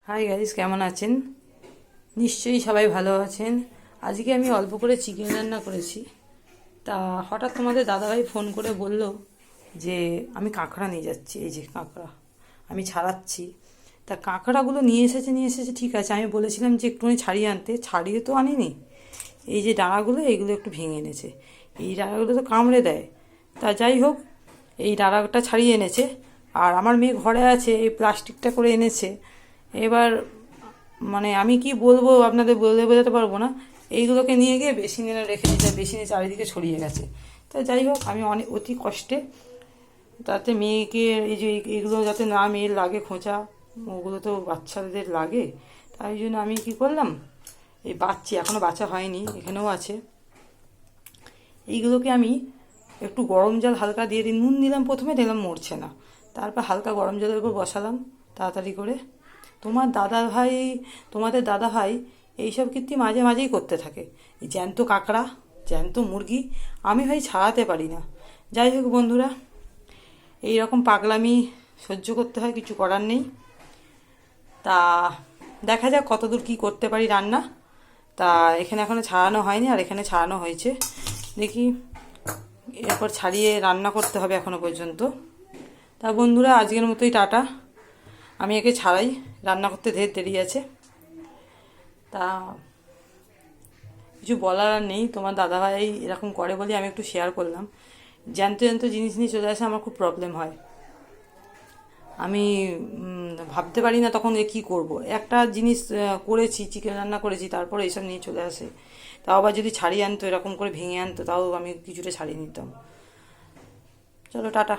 Hi guys, কেমন আছেন? নিশ্চয়ই সবাই ভালো আছেন। আজকে আমি অল্প করে চিকেন রান্না করেছি। তা হঠাৎ তোমাদের দাদাভাই ফোন করে বলল যে আমি কাঁকড়া নিয়ে যাচ্ছি। এই যে কাঁকড়া আমি ছাড়াচ্ছি। তা কাঁকড়াগুলো নিয়ে এসেছে ঠিক আছে। আমি বলেছিলাম যে একটুখানি ছাড়িয়ে আনতে, ছাড়িয়ে তো আনিনি। এই যে ডাঁড়াগুলো এইগুলো একটু ভেঙে এনেছে। এই ডাঁড়াগুলো তো কামড়ে দেয়। তা যাই হোক, এই ডাঁড়াটা ছাড়িয়ে এনেছে। আর আমার মেয়ে ঘরে আছে, এই প্লাস্টিকটা করে এনেছে। এবার মানে আমি কি বলবো আপনাদের বলে বোঝাতে পারবো না। এইগুলোকে নিয়ে গিয়ে বেসিনে রেখে দিতে, বেসিনে চারিদিকে ছড়িয়ে গেছে। তা যাই হোক, আমি অনেক অতি কষ্টে তাতে মেয়েকে এই যে এগুলো যাতে না মেয়ের লাগে খোঁচা, ওগুলো তো বাচ্চাদের লাগে। তাই জন্য আমি কি করলাম, এই বাচ্চি এখনও বাচ্চা হয়নি, এখানেও আছে। এইগুলোকে আমি একটু গরম জল হালকা দিয়ে দিই, নুন দিলাম প্রথমে, দেখলাম মরছে না। তারপর হালকা গরম জলের উপর বসালাম তাড়াতাড়ি করে। তোমাদের দাদা ভাই এইসব কীর্তি মাঝে মাঝেই করতে থাকে। এই জ্যান্ত কাঁকড়া, জ্যান্ত মুরগি আমি ভাই ছাড়াতে পারি না। যাই হোক বন্ধুরা, এই রকম পাগলামি সহ্য করতে হয়, কিছু করার নেই। তা দেখা যাক কতদূর কী করতে পারি রান্না। তা এখানে এখনও ছাড়ানো হয়নি, আর এখানে ছাড়ানো হয়েছে। দেখি এরপর ছাড়িয়ে রান্না করতে হবে এখনও পর্যন্ত। তা বন্ধুরা, আজকের মতোই টাটা। আমি একে ছাড়াই, রান্না করতে ঢের দেরি আছে। তা কিছু বলার আর নেই, তোমার দাদাভাই এরকম করে বলে আমি একটু শেয়ার করলাম। জ্যান্ত জ্যান্ত জিনিস নিয়ে চলে আসে, আমার খুব প্রবলেম হয়। আমি ভাবতে পারি না তখন কী করব। একটা জিনিস করেছি, চিকেন রান্না করেছি, তারপর এইসব নিয়ে চলে আসে। তাও আবার যদি ছাড়িয়ে আনতো, এরকম করে ভেঙে আনতো, তাও আমি কিছুটা ছাড়িয়ে নিতাম। চলো টাটা।